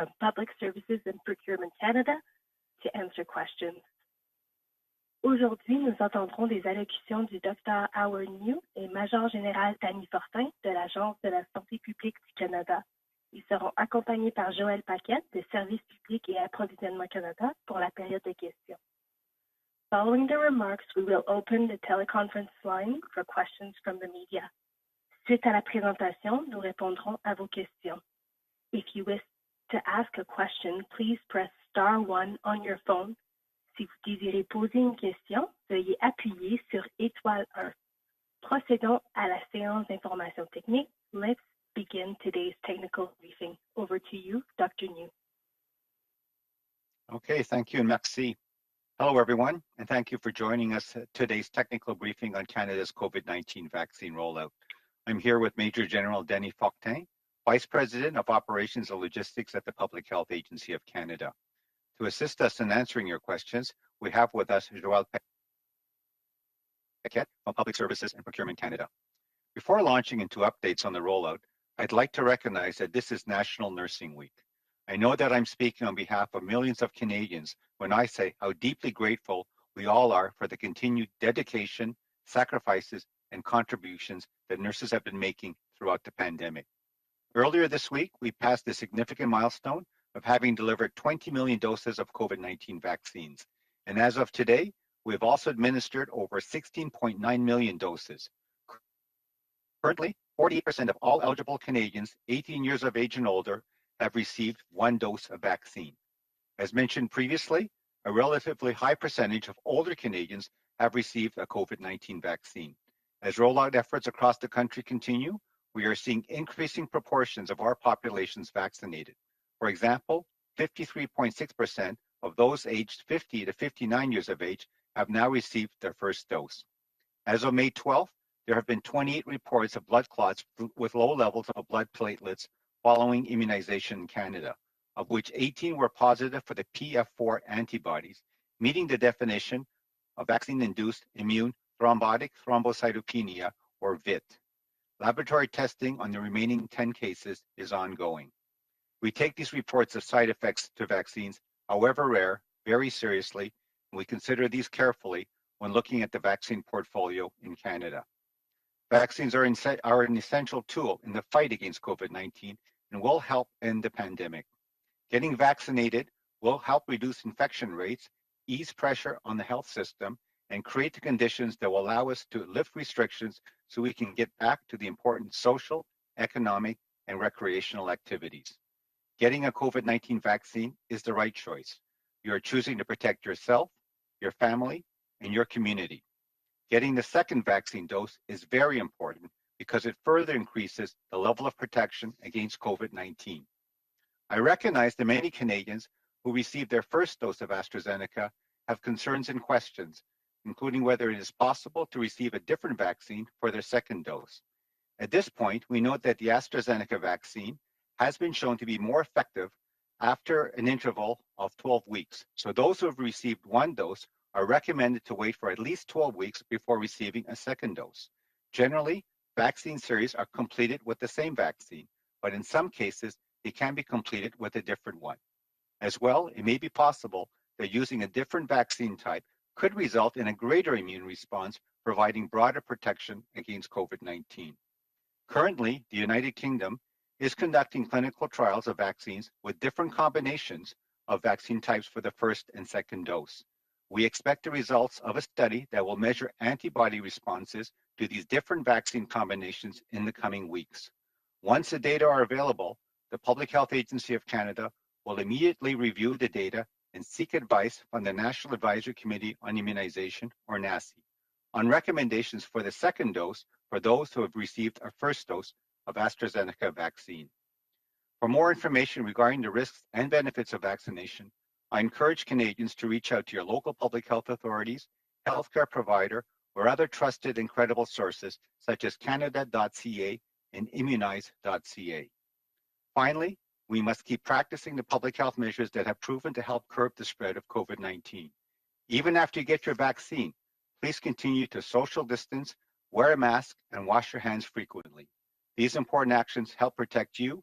from Public Services and Procurement Canada to answer questions. Aujourd'hui, nous entendrons des allocutions du Dr Howard New et Major Général Tanny Fortin de l'Agence de la santé publique du Canada. Ils seront accompagnés par Joël Paquette de Services publics et Approvisionnement Canada pour la période de questions. Following the remarks, we will open the teleconference line for questions from the media. Suite à la présentation, nous répondrons à vos questions. If you wish to ask a question, please press star 1 on your phone. Si vous désirez poser une question, veuillez appuyer sur étoile 1. Procédons à la séance d'information technique. Let's begin today's technical briefing. Over to you, Dr. New. Okay, thank you, and merci. Hello, everyone, and thank you for joining us at today's technical briefing on Canada's COVID-19 vaccine rollout. I'm here with Major General Denny Fortin, Vice President of Operations and Logistics at the Public Health Agency of Canada. To assist us in answering your questions, we have with us Joël Paquette from Public Services and Procurement Canada. Before launching into updates on the rollout, I'd like to recognize that this is National Nursing Week. I know that I'm speaking on behalf of millions of Canadians when I say how deeply grateful we all are for the continued dedication, sacrifices, and contributions that nurses have been making throughout the pandemic. Earlier this week, we passed the significant milestone of having delivered 20 million doses of COVID-19 vaccines. And as of today, we've also administered over 16.9 million doses. Currently, 48% of all eligible Canadians 18 years of age and older have received one dose of vaccine. As mentioned previously, a relatively high percentage of older Canadians have received a COVID-19 vaccine. As rollout efforts across the country continue, we are seeing increasing proportions of our populations vaccinated. For example, 53.6% of those aged 50 to 59 years of age have now received their first dose. As of May 12th, there have been 28 reports of blood clots with low levels of blood platelets following immunization in Canada, of which 18 were positive for the PF4 antibodies, meeting the definition of vaccine-induced immune thrombotic thrombocytopenia, or VIT. Laboratory testing on the remaining 10 cases is ongoing. We take these reports of side effects to vaccines, however rare, very seriously, and we consider these carefully when looking at the vaccine portfolio in Canada. Vaccines are an essential tool in the fight against COVID-19 and will help end the pandemic. Getting vaccinated will help reduce infection rates, ease pressure on the health system, and create the conditions that will allow us to lift restrictions so we can get back to the important social, economic, and recreational activities. Getting a COVID-19 vaccine is the right choice. You are choosing to protect yourself, your family, and your community. Getting the second vaccine dose is very important because it further increases the level of protection against COVID-19. I recognize that many Canadians who received their first dose of Astrazeneca have concerns and questions, including whether it is possible to receive a different vaccine for their second dose. At this point, we note that the Astrazeneca vaccine has been shown to be more effective after an interval of 12 weeks. So those who have received one dose are recommended to wait for at least 12 weeks before receiving a second dose. Generally, vaccine series are completed with the same vaccine, but in some cases, they can be completed with a different one. As well, it may be possible that using a different vaccine type could result in a greater immune response, providing broader protection against COVID-19. Currently, the United Kingdom is conducting clinical trials of vaccines with different combinations of vaccine types for the first and second dose. We expect the results of a study that will measure antibody responses to these different vaccine combinations in the coming weeks. Once the data are available, the Public Health Agency of Canada will immediately review the data and seek advice from the National Advisory Committee on Immunization, or NACI, on recommendations for the second dose for those who have received a first dose of AstraZeneca vaccine. For more information regarding the risks and benefits of vaccination, I encourage Canadians to reach out to your local public health authorities, healthcare provider, or other trusted and credible sources such as canada.ca and immunize.ca. Finally, we must keep practicing the public health measures that have proven to help curb the spread of COVID-19. Even after you get your vaccine, please continue to social distance, wear a mask, and wash your hands frequently. These important actions help protect you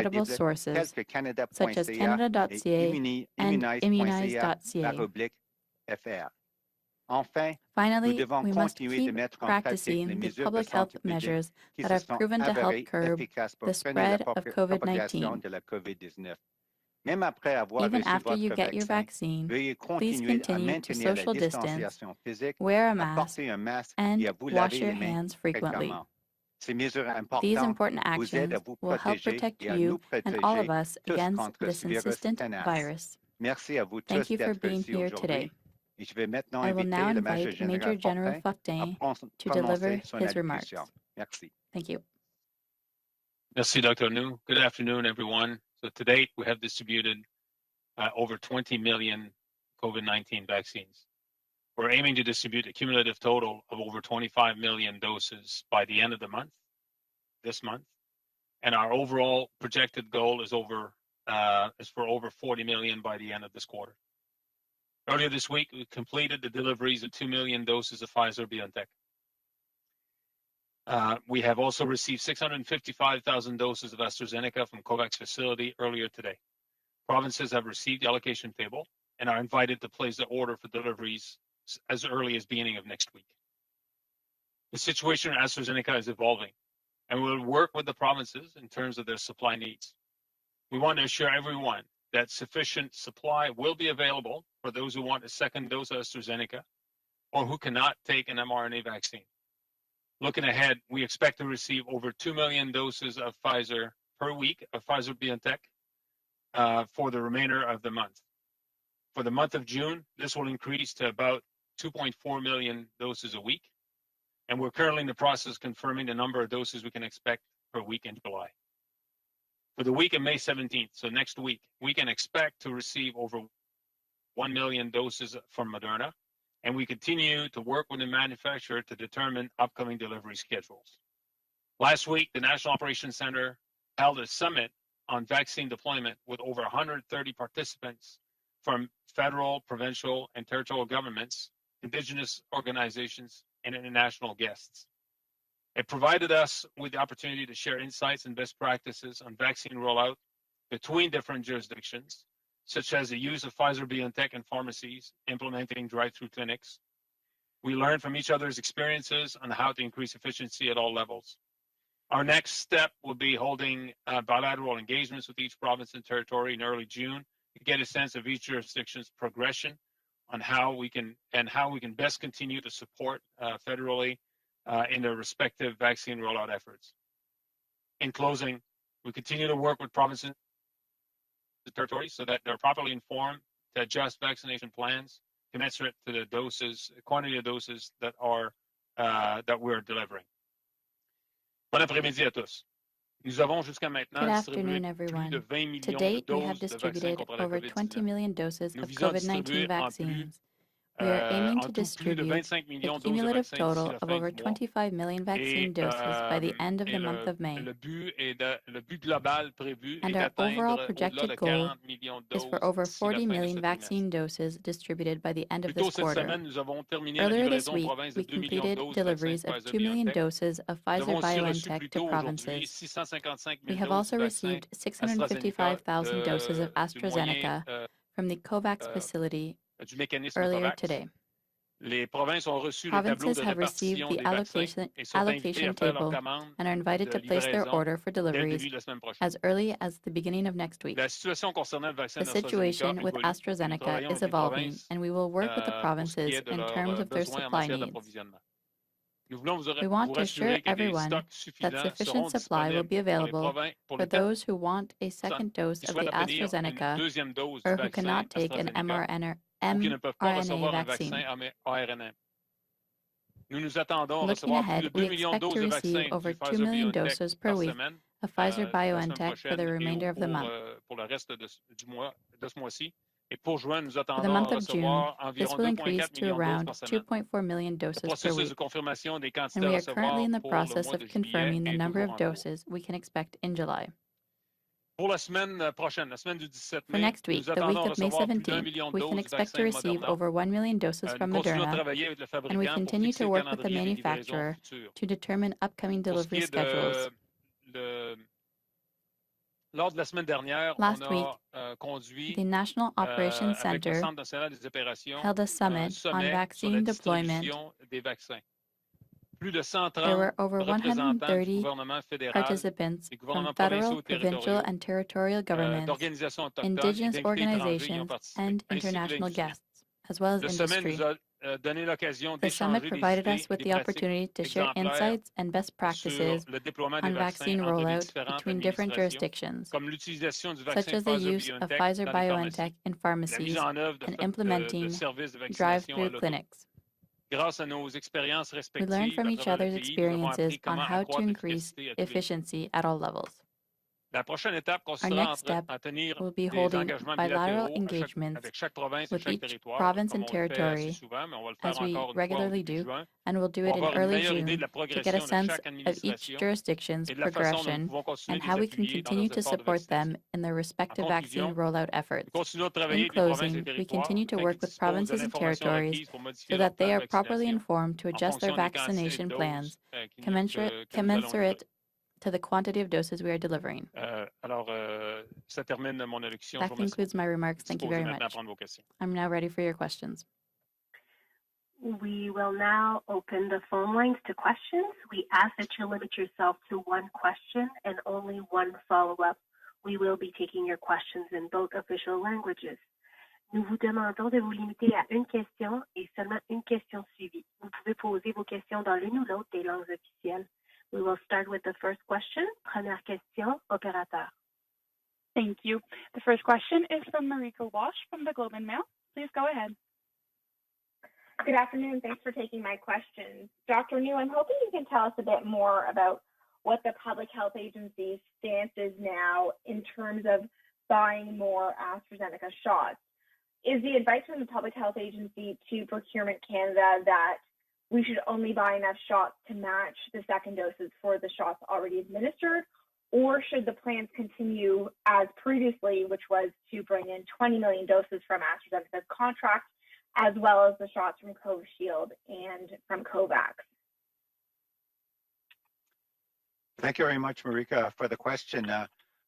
credible tels sources que such as Canada.ca et Canada.ca and immunize.ca/fr. Enfin, nous Finally, devons we must continuer de keep mettre en pratique les practicing the mesures de public health santé publique measures qui that se have sont proven to help avérées curb efficaces pour the freiner la spread of propagation COVID-19. de la COVID-19. Même après avoir Even reçu after you votre get your vaccin, vaccine, veuillez please continuer à continue to maintenir la social distance, distanciation physique, wear a à mask, porter un masque et and à vous wash laver your les mains hands frequently. fréquemment. Ces mesures These importantes important vous aident à actions vous will help protéger protect et à nous you and all of protéger us tous against contre this ce virus insistent tenace. virus. Merci à vous Thank tous you for d'être being ici here today. aujourd'hui. Et je vais maintenant I will now inviter le Major invite Major Général General Fortin à Fortin to deliver prononcer son his remarks. allocution. Merci. Thank you. Merci, Dr. Nu. Good afternoon, everyone. So to date, we have distributed over 20 million COVID-19 vaccines. We're aiming to distribute a cumulative total of over 25 million doses by the end of the month, this month. And our overall projected goal is for over 40 million by the end of this quarter. Earlier this week, we completed the deliveries of 2 million doses of Pfizer-BioNTech. We have also received 655,000 doses of Astrazeneca from COVAX facility earlier today. Provinces have received the allocation table and are invited to place the order for deliveries as early as beginning of next week. The situation at AstraZeneca is evolving, and we'll work with the provinces in terms of their supply needs. We want to assure everyone that sufficient supply will be available for those who want a second dose of AstraZeneca or who cannot take an mRNA vaccine. Looking ahead, we expect to receive over 2 million doses of Pfizer per week, of Pfizer-BioNTech, for the remainder of the month. For the month of June, this will increase to about 2.4 million doses a week, and we're currently in the process of confirming the number of doses we can expect per week in July. For the week of May 17th, so next week, we can expect to receive over 1 million doses from Moderna, and we continue to work with the manufacturer to determine upcoming delivery schedules. Last week, the National Operations Center held a summit on vaccine deployment with over 130 participants from federal, provincial, and territorial governments, indigenous organizations, and international guests. It provided us with the opportunity to share insights and best practices on vaccine rollout between different jurisdictions, such as the use of Pfizer-BioNTech in pharmacies, implementing drive-through clinics. We learned from each other's experiences on how to increase efficiency at all levels. Our next step will be holding bilateral engagements with each province and territory in early June to get a sense of each jurisdiction's progression on how we can best continue to support federally in their respective vaccine rollout efforts. In closing, we continue to work with provinces and territories so that they're properly informed to adjust vaccination plans commensurate to the quantity of doses that we're delivering. Bon après-midi à tous. Nous avons jusqu'à maintenant Good distribué afternoon, plus everyone. de 20 To millions de date, we have doses de vaccins distributed contre la over 20 COVID-19. million doses Nous of visons COVID-19 distribuer en plus vaccines. We are aiming en to tout plus de distribute 25 a millions de doses de cumulative vaccins d'ici total la of fin over du mois. 25 million vaccine doses by the end of the month of May. Le but global prévu And est our overall d'atteindre au-delà projected de goal 40 millions de is for doses over d'ici la 40 fin de million ce trimestre. vaccine doses distributed by the end of Plus tôt this cette quarter. semaine, nous avons terminé la Earlier this livraison aux week, provinces de we 2 millions de completed doses de vaccins deliveries of 2 million Pfizer-BioNTech. doses of Nous avons aussi reçu Pfizer-BioNTech plus to tôt aujourd'hui provinces. 655 We 000 have doses also du vaccin received AstraZeneca 655,000 doses of du moyen AstraZeneca from the COVAX facility du mécanisme earlier COVAX. today. Les provinces ont reçu le tableau Provinces de have received répartition the des vaccins et sont invités allocation à faire leur table commande and are invited de to place their livraison order for dès le deliveries début de la semaine prochaine. as early as the beginning of next week. La situation concernant le vaccin The situation d'AstraZeneca with évolue. Nous AstraZeneca travaillons is avec les evolving, provinces and we will work with the pour ce qui provinces est de in terms leurs of their besoins en supply matière needs. d'approvisionnement. Nous voulons We vous want to assure rassurer que des everyone stocks that suffisants sufficient seront supply will disponibles be available pour for les those who want a personnes second dose qui of the souhaitent obtenir une AstraZeneca deuxième dose du or who vaccin cannot take an AstraZeneca ou qui ne peuvent pas mRNA recevoir un vaccin vaccine. ARN. Nous nous attendons à Looking recevoir plus de ahead, 2 we millions de expect to doses de receive vaccins over du 2 million Pfizer-BioNTech doses per par week semaine of la semaine Pfizer-BioNTech for the prochaine et remainder of the month. pour le reste de ce mois-ci. Et pour juin, nous For the attendons month à of June, recevoir this environ will increase 2,4 to millions de doses around par semaine. 2.4 million Le doses per processus de week, confirmation des and quantités we à are currently recevoir in the pour le process mois of de juillet confirming the est number toujours of en cours. doses we can expect in July. Pour la semaine prochaine, la semaine du 17 For mai, next nous week, the attendons week à of May recevoir plus d'1 17th, million de we can doses du expect to vaccin receive Moderna. over 1 million doses from Nous continuons à Moderna, travailler avec le and we fabricant pour continue fixer to le work with the calendrier des livraisons manufacturer futures. to determine upcoming Pour ce qui delivery est schedules. de Lors de la semaine dernière, Last on a conduit The National Operations avec le Center Centre national des opérations held a un summit on sommet sur la vaccine deployment. distribution des vaccins. Plus de There 130 were over représentants du 130 gouvernement fédéral, participants des from gouvernements federal, provinciaux et provincial, territoriaux, and territorial governments, d'organisations autochtones et indigenous d'invités étrangers y ont organizations, participé, and ainsi que international l'industrie. guests, as well as Le sommet industry. nous a donné l'occasion The summit d'échanger des provided idées us et with des the pratiques opportunity to share exemplaires insights and best sur practices le déploiement on des vaccins vaccine entre les rollout différentes between different administrations, jurisdictions, comme l'utilisation du such vaccin as the use of Pfizer-BioNTech Pfizer dans les pharmacies, BioNTech in la mise pharmacies, en œuvre and de implementing services de vaccination à drive-through l'auto. clinics. Grâce à nos expériences We respectives learned from à each travers le other's pays, nous avons appris experiences on comment how to accroître increase l'efficacité à tous les niveaux. efficiency at all levels. La prochaine étape Our consistera next step à tenir will be des holding engagements bilateral bilatéraux engagements avec chaque province et with chaque each territoire, province comme and on le fait assez territory, souvent, mais on va le faire as we encore une fois au regularly début do, juin, and we'll do pour it in avoir une early meilleure idée June de la to get a progression de sense chaque of each administration jurisdiction's et de la façon dont nous progression pouvons continuer and de how les we can appuyer dans continue leurs to efforts de support vaccination. them in their En respective vaccine conclusion, rollout nous efforts. continuons de In travailler avec les provinces et closing, we territoires continue to afin work qu'ils with disposent de provinces and l'information territories requise pour modifier so leur that plan they de are properly vaccination informed to en adjust their fonction des quantités vaccination de plans doses que nous allons commensurate livrer. to the quantity of doses we are delivering. Alors, ça termine mon élection. That concludes my remarks. Thank you very much. I'm now ready for your questions. We will now open the phone lines to questions. We ask that you limit yourself to one question and only one follow-up. We will be taking your questions in both official languages. Nous vous demandons de vous limiter à une question et seulement une question suivie. Vous pouvez poser vos questions dans l'une ou l'autre des langues officielles. We will start with the first question. Première question, opérateur. Thank you. The first question is from Marika Walsh from the Globe and Mail. Please go ahead. Good afternoon. Thanks for taking my questions. Dr. New, I'm hoping you can tell us a bit more about what the Public Health Agency's stance is now in terms of buying more AstraZeneca shots. Is the advice from the Public Health Agency to Procurement Canada that we should only buy enough shots to match the second doses for the shots already administered? Or should the plans continue as previously, which was to bring in 20 million doses from AstraZeneca's contract, as well as the shots from Covishield and from COVAX? Thank you very much, Marika, for the question.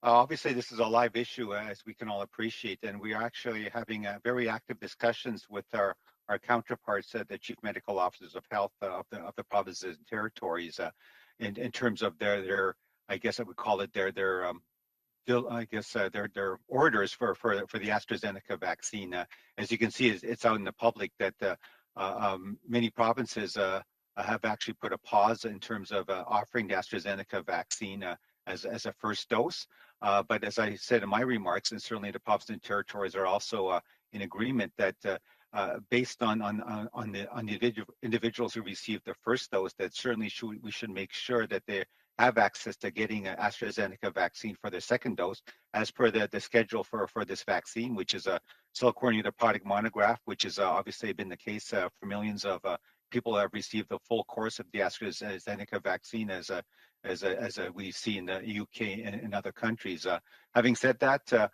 Obviously, this is a live issue, as we can all appreciate, and we are actually having very active discussions with our counterparts, the chief medical officers of health of the provinces and territories, in terms of their I guess I would call it their orders for the AstraZeneca vaccine. As you can see, it's out in the public that many provinces have actually put a pause in terms of offering the AstraZeneca vaccine as a first dose. But as I said in my remarks, and certainly the provinces and territories are also in agreement that based on the individuals who received the first dose, that certainly we should make sure that they have access to getting an AstraZeneca vaccine for their second dose, as per the schedule for this vaccine, which is still according to the product monograph, which has obviously been the case for millions of people that have received the full course of the AstraZeneca vaccine, as we see in the UK and in other countries. Having said that,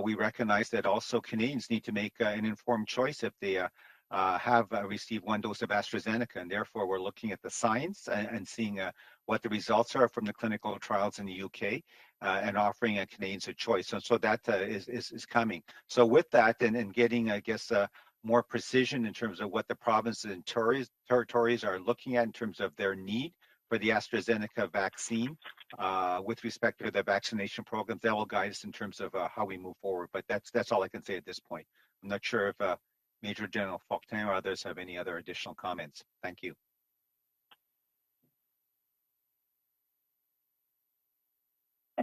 we recognize that also Canadians need to make an informed choice if they have received one dose of AstraZeneca, and therefore we're looking at the science and seeing what the results are from the clinical trials in the UK and offering Canadians a choice. And so that is coming. So with that and getting, I guess, more precision in terms of what the provinces and territories are looking at in terms of their need for the AstraZeneca vaccine with respect to the vaccination programs, that will guide us in terms of how we move forward. But that's all I can say at this point. I'm not sure if Major General Fortin or others have any other additional comments. Thank you.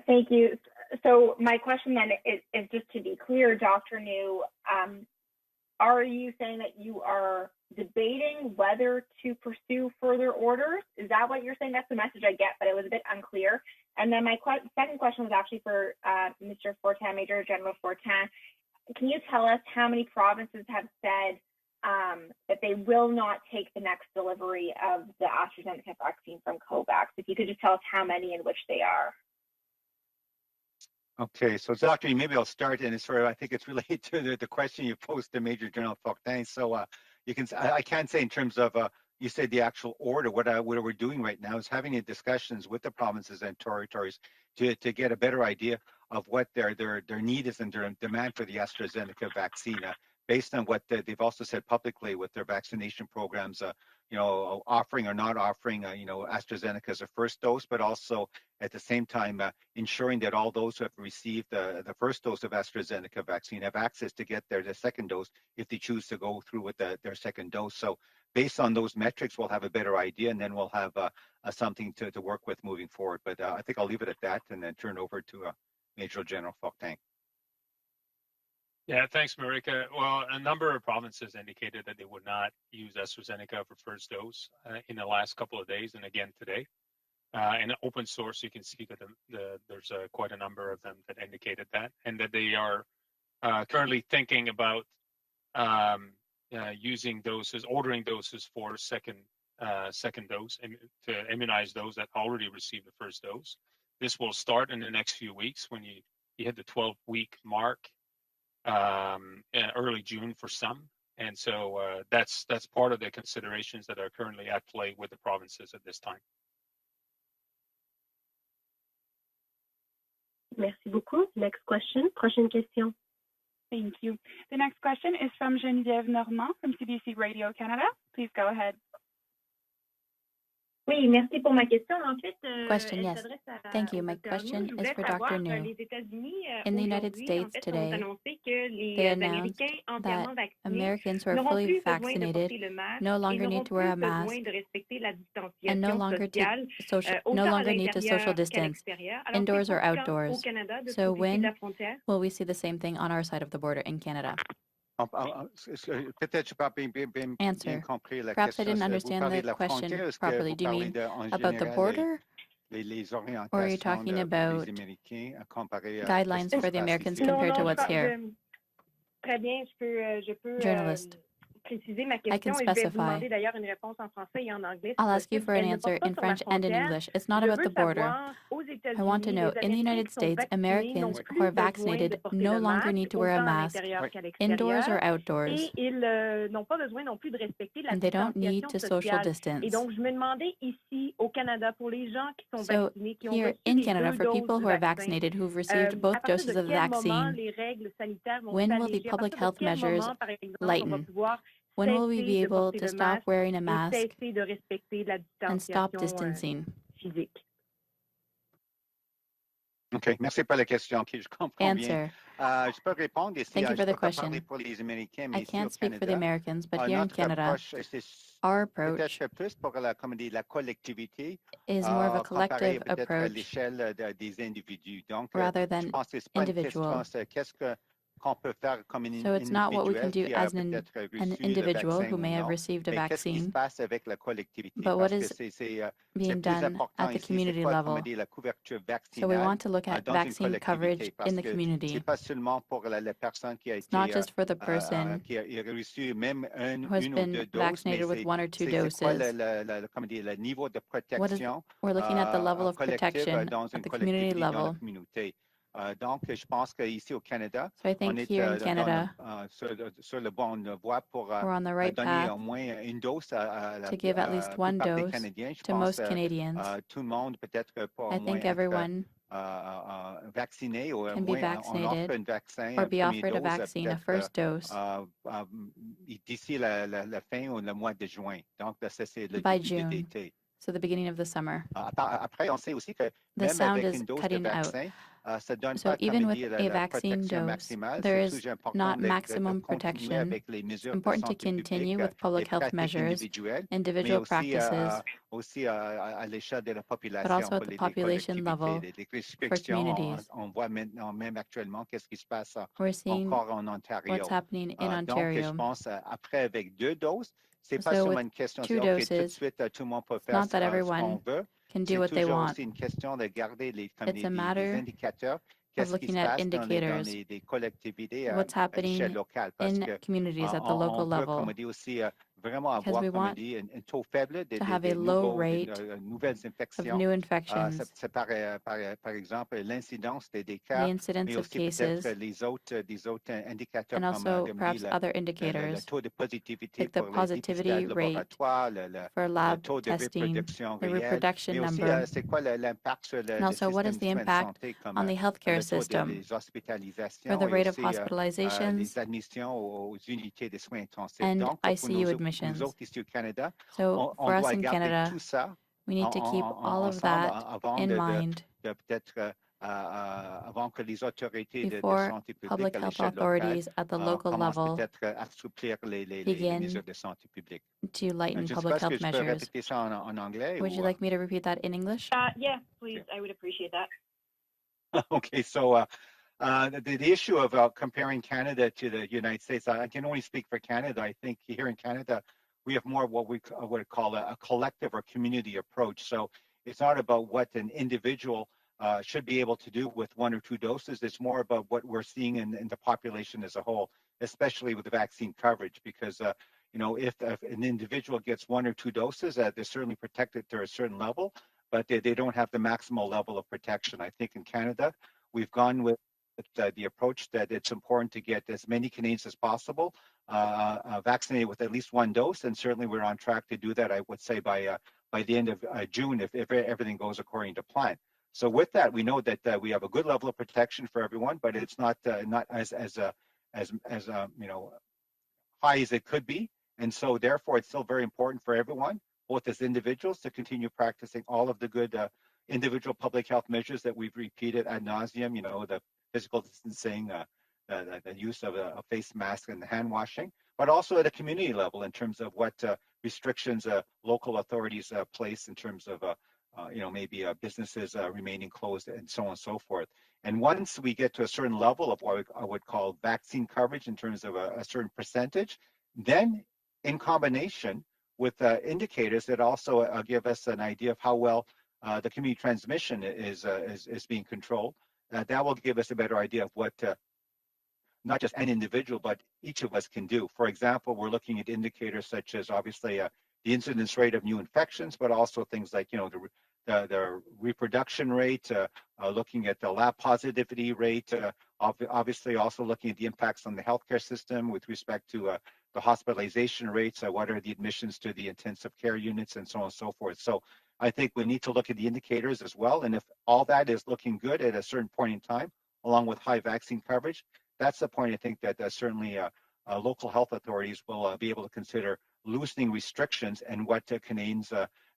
Thank you. So my question then is just to be clear, Dr. New, are you saying that you are debating whether to pursue further orders? Is that what you're saying? That's the message I get, but it was a bit unclear. And then my second question was actually for Mr. Fortin, Major General Fortin. Can you tell us how many provinces have said that they will not take the next delivery of the AstraZeneca vaccine from COVAX? If you could just tell us how many and which they are. Okay, so Dr. maybe I'll start, and it's sort of, I think it's related to the question you posed to Major General Fortin. So you can, I can't say in terms of you said the actual order. What we're doing right now is having discussions with the provinces and territories to get a better idea of what their need is and their demand for the AstraZeneca vaccine, based on what they've also said publicly with their vaccination programs, offering or not offering, AstraZeneca as a first dose, but also at the same time ensuring that all those who have received the first dose of AstraZeneca vaccine have access to get the second dose if they choose to go through with their second dose. So based on those metrics, we'll have a better idea, and then we'll have something to work with moving forward. But I think I'll leave it at that and then turn over to Major General Fortin. Yeah, thanks, Marika. Well, a number of provinces indicated that they would not use AstraZeneca for first dose in the last couple of days, and again today. In open source, you can see that there's quite a number of them that indicated that, and that they are currently thinking about using doses, ordering doses for second dose, and to immunize those that already received the first dose. This will start in the next few weeks when you hit the 12-week mark, early June for some, and so that's part of the considerations that are currently at play with the provinces at this time. Merci beaucoup. Next question. Prochaine question. Thank you. The next question is from Geneviève Normand from CBC Radio Canada. Please go ahead. Oui, merci pour ma question. En fait, Question, yes. Thank you. My question is for Dr. New. In the United States today, they announced that Americans who are fully vaccinated no longer need to wear a mask and no longer need to social distance, indoors or outdoors. So when will we see the same thing on our side of the border in Canada? Answer. Perhaps I didn't understand the question properly. Do you mean about the border? Or are you talking about guidelines for the Americans compared to what's here? Journalist. I can specify. I'll ask you for an answer in French and in English. It's not about the border. I want to know, in the United States, Americans who are vaccinated no longer need to wear a mask, indoors or outdoors, and they don't need to social distance. So here in Canada, for people who are vaccinated, who've received both doses of the vaccine, when will the public health measures lighten? When will we be able to stop wearing a mask and stop distancing? Okay, merci pour la question. Okay, je comprends bien. Answer. Je peux répondre ici. Thank you for the question. I can't speak for the Americans, but here in Canada, our approach is more of a collective approach rather than individual. So it's not what we can do as an individual who may have received a vaccine, but what is being done at the community level. So we want to look at vaccine coverage in the community. It's not just for the person who has been vaccinated with 1 or 2 doses. We're looking at the level of protection at the community level. Donc, je pense qu'ici au Canada, so I think here in Canada, sur le bon voie pour we're on the right path au moins une dose to give at least 1 dose to most Canadians. Tout le monde peut-être pour I think everyone vacciné ou can be vaccinated or be offered a vaccine, a first dose, d'ici la fin ou le mois de juin. Donc, c'est le by début de June. l'été. So the beginning of the summer. Après, on sait aussi que The sound is cutting out. So even with a vaccine dose, there is not maximum protection. It's important to continue with public health measures, individual practices, but also at the population level for communities. We're seeing what's happening in Ontario. So with 2 doses, it's not that everyone can do what they want. It's a matter of looking at indicators, what's happening in communities at the local level. vraiment because we avoir want un taux faible to have a low rate nouvelles of infections. new infections, C'est par exemple l'incidence des the cas, incidence mais of aussi peut-être cases, des autres indicateurs and comme also perhaps other le indicators taux de positivité like the pour les positivity dépistages rate laboratoires, for le lab taux de testing, reproduction the réelle, reproduction mais aussi number, c'est quoi l'impact sur and le also what is système the de soins de impact santé comme on the healthcare le taux system des for hospitalisations the et rate of aussi hospitalizations les admissions aux unités de soins intensifs. and Donc, pour ICU nous admissions. autres ici au Canada, So on for us doit in garder Canada, tout ça we need to keep all of ensemble that avant in mind peut-être avant que les autorités de before santé publique public à health l'échelle locale authorities at the local commencent level peut-être à assouplir les begin mesures de santé publique. to lighten Je ne sais public pas si health je peux measures. répéter ça en anglais Would you ou like me to repeat that in English? Yeah, please. I would appreciate that. okay, so the issue of comparing Canada to the United States, I can only speak for Canada. I think here in Canada, we have more what we would call a collective or community approach. So it's not about what an individual should be able to do with 1 or 2 doses. It's more about what we're seeing in the population as a whole, especially with the vaccine coverage, because if an individual gets 1 or 2 doses, they're certainly protected to a certain level, but they don't have the maximal level of protection. I think in Canada, we've gone with the approach that it's important to get as many Canadians as possible vaccinated with at least 1 dose, and certainly we're on track to do that, I would say, by the end of June, if everything goes according to plan. So with that, we know that we have a good level of protection for everyone, but it's not as high as it could be, and so therefore it's still very important for everyone, both as individuals, to continue practicing all of the good individual public health measures that we've repeated ad nauseum. The physical distancing, the use of a face mask and the hand washing, but also at a community level in terms of what restrictions local authorities place in terms of maybe businesses remaining closed and so on and so forth. And once we get to a certain level of what I would call vaccine coverage in terms of a certain percentage, then in combination with indicators that also give us an idea of how well the community transmission is being controlled, that will give us a better idea of what not just an individual, but each of us can do. For example, we're looking at indicators such as obviously the incidence rate of new infections, but also things like the reproduction rate, looking at the lab positivity rate, obviously also looking at the impacts on the healthcare system with respect to the hospitalization rates, what are the admissions to the intensive care units, and so on and so forth. So I think we need to look at the indicators as well. And if all that is looking good at a certain point in time, along with high vaccine coverage, that's the point I think that certainly local health authorities will be able to consider loosening restrictions and what Canadians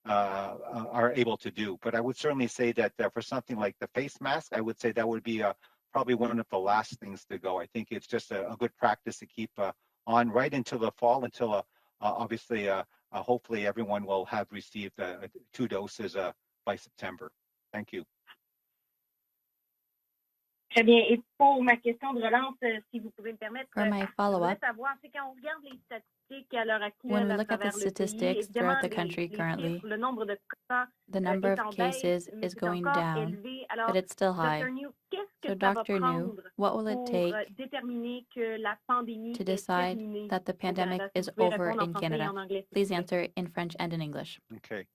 are able to do. But I would certainly say that for something like the face mask, I would say that would be probably one of the last things to go. I think it's just a good practice to keep on right until the fall, until obviously hopefully everyone will have received 2 doses by September. Thank you. Très bien. Et pour ma question de relance, si vous pouvez me permettre, For my follow-up, savoir, c'est quand on regarde les statistiques à l'heure actuelle when we à look at the travers le pays, statistics évidemment, throughout the country currently, le nombre de cas the number est of en cases baisse, mais is c'est going encore down, élevé. Alors, but it's still high. Dr. New, qu'est-ce que So, ça va Dr. New, prendre what will it pour take déterminer que la pandémie to est decide terminée that the au pandemic Canada? Si is vous pouvez over répondre en in français et Canada? en anglais, s'il vous Please plaît. answer in French and in English. Okay.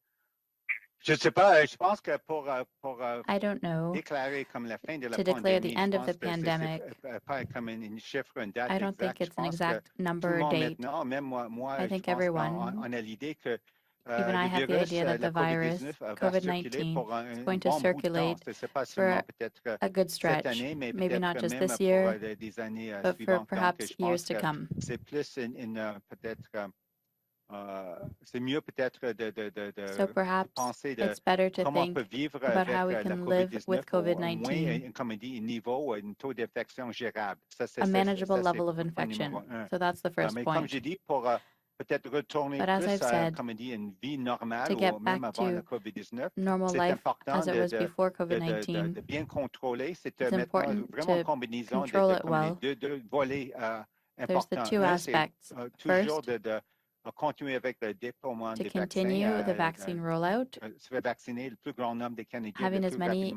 Je sais pas, je pense que pour I don't know. déclarer comme la fin de la To declare the pandémie, end je of the pense que pandemic, c'est pas comme un chiffre, une date I don't think exacte. Je it's an pense que exact tout le number or monde date. maintenant, même moi, I je think pense everyone, qu'on a l'idée que even I le have the virus, idea that la the virus, COVID-19 va circuler COVID-19, pour is un going to bon bout de temps. circulate C'est pas for seulement peut-être a good cette stretch, année, mais maybe not peut-être just même this pour year, des années but for suivantes. Donc, perhaps je years pense to que come. c'est plus peut-être c'est mieux peut-être So de perhaps penser de it's better to comment on think peut vivre about avec how we la can live with COVID-19 au moins, COVID-19, comme on dit, un niveau, un taux d'infection gérable. Ça, a manageable c'est level of le point numéro infection. 1. So that's the first Mais comme point. j'ai dit, pour peut-être retourner But as plus I've said, comme on dit, une vie normale to ou get même back avant la to COVID-19, normal c'est life important as it was before COVID-19, de bien contrôler. C'est it's maintenant important vraiment une to combinaison control it comme les well. deux volets There's the importants. two Un, c'est aspects. toujours First, de to continue the vaccine rollout, having as many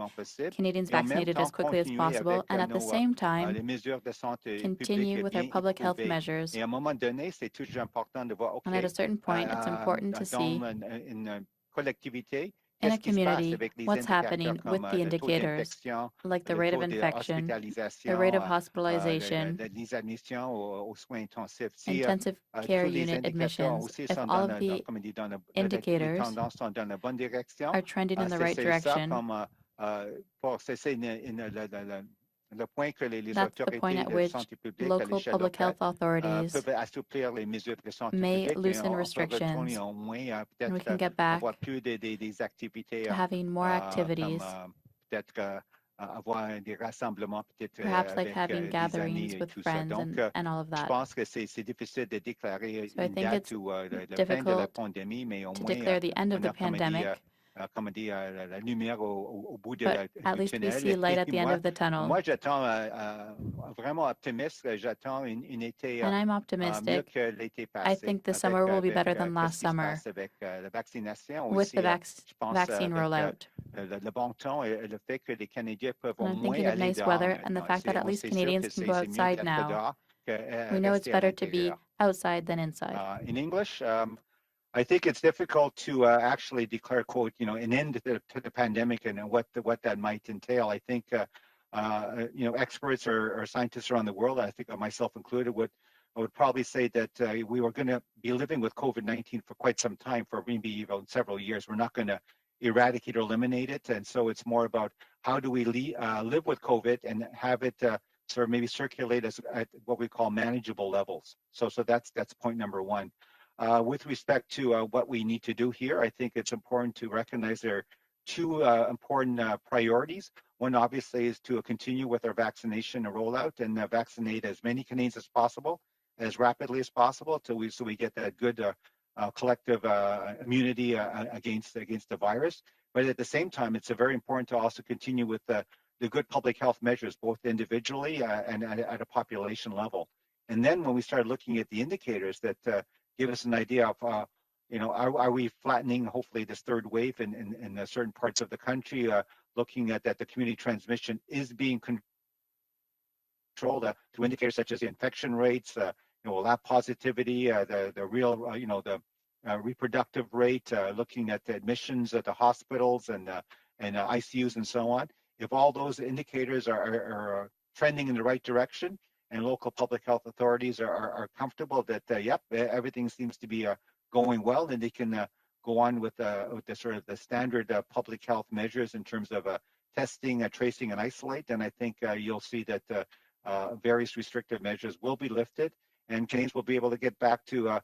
Canadians vaccinated as quickly as possible, and at the same time, continue with our public health measures. And at a certain point, it's important to see in a community what's happening with the indicators, like the rate of infection, the rate of hospitalization, intensive care unit admissions. If all of the indicators are trending in the right direction, that's the point at which local public health authorities may loosen restrictions, and we can get back to having more activities, perhaps like having gatherings with friends and all of that. So I think it's difficult to declare the end of the pandemic, but at least we see light at the end of the tunnel. And I'm optimistic. I think the summer will be better than last summer with the vaccine rollout. And I'm thinking of nice weather and the fact that at least Canadians can go outside now. We know it's better to be outside than inside. In English, I think it's difficult to actually declare, quote, an end to the pandemic and what that might entail. I think, experts or scientists around the world, I think myself included, would probably say that we were going to be living with COVID-19 for quite some time, for maybe even several years. We're not going to eradicate or eliminate it. And so it's more about how do we live with COVID and have it sort of maybe circulate at what we call manageable levels. So that's point number one. With respect to what we need to do here, I think it's important to recognize there are two important priorities. One, obviously, is to continue with our vaccination and rollout and vaccinate as many Canadians as possible, as rapidly as possible, so we get that good collective immunity against the virus. But at the same time, it's very important to also continue with the good public health measures, both individually and at a population level. And then when we start looking at the indicators that give us an idea of, are we flattening, hopefully, this third wave in certain parts of the country, looking at that the community transmission is being controlled through indicators such as the infection rates, lab positivity, the real, the reproductive rate, looking at the admissions at the hospitals and ICUs and so on. If all those indicators are trending in the right direction, and local public health authorities are comfortable that, yep, everything seems to be going well, and they can go on with the sort of the standard public health measures in terms of testing, tracing, and isolate. And I think you'll see that various restrictive measures will be lifted, and Canadians will be able to get back to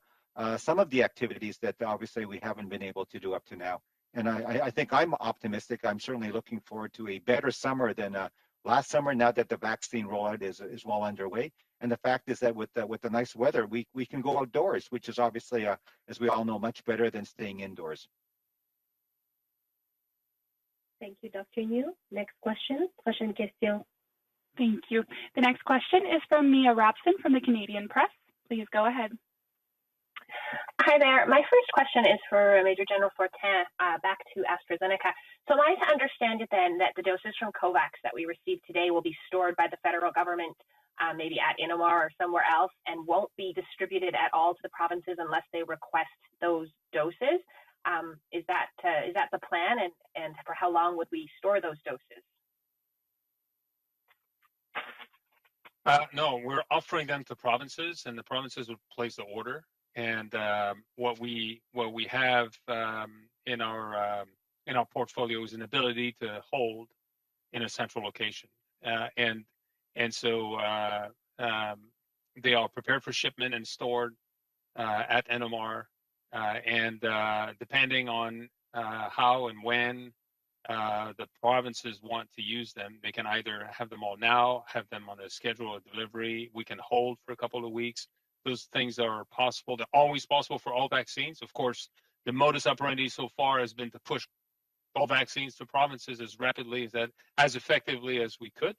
some of the activities that obviously we haven't been able to do up to now. And I think I'm optimistic. I'm certainly looking forward to a better summer than last summer, now that the vaccine rollout is well underway. And the fact is that with the nice weather, we can go outdoors, which is obviously, as we all know, much better than staying indoors. Thank you, Dr. New. Next question. Prochaine question. Thank you. The next question is from Mia Robson from the Canadian Press. Please go ahead. Hi there. My first question is for Major General Fortin, back to AstraZeneca. So am I to understand it then that the doses from COVAX that we received today will be stored by the federal government, maybe at Innomar or somewhere else, and won't be distributed at all to the provinces unless they request those doses? Is that the plan, and for how long would we store those doses? No, we're offering them to provinces, and the provinces would place the order. And what we have in our portfolio is an ability to hold in a central location, and so they are prepared for shipment and stored at Innomar, and depending on how and when the provinces want to use them, they can either have them all now, have them on a schedule of delivery. We can hold for a couple of weeks. Those things are possible. They're always possible for all vaccines. Of course, the modus operandi so far has been to push all vaccines to provinces as rapidly as effectively as we could.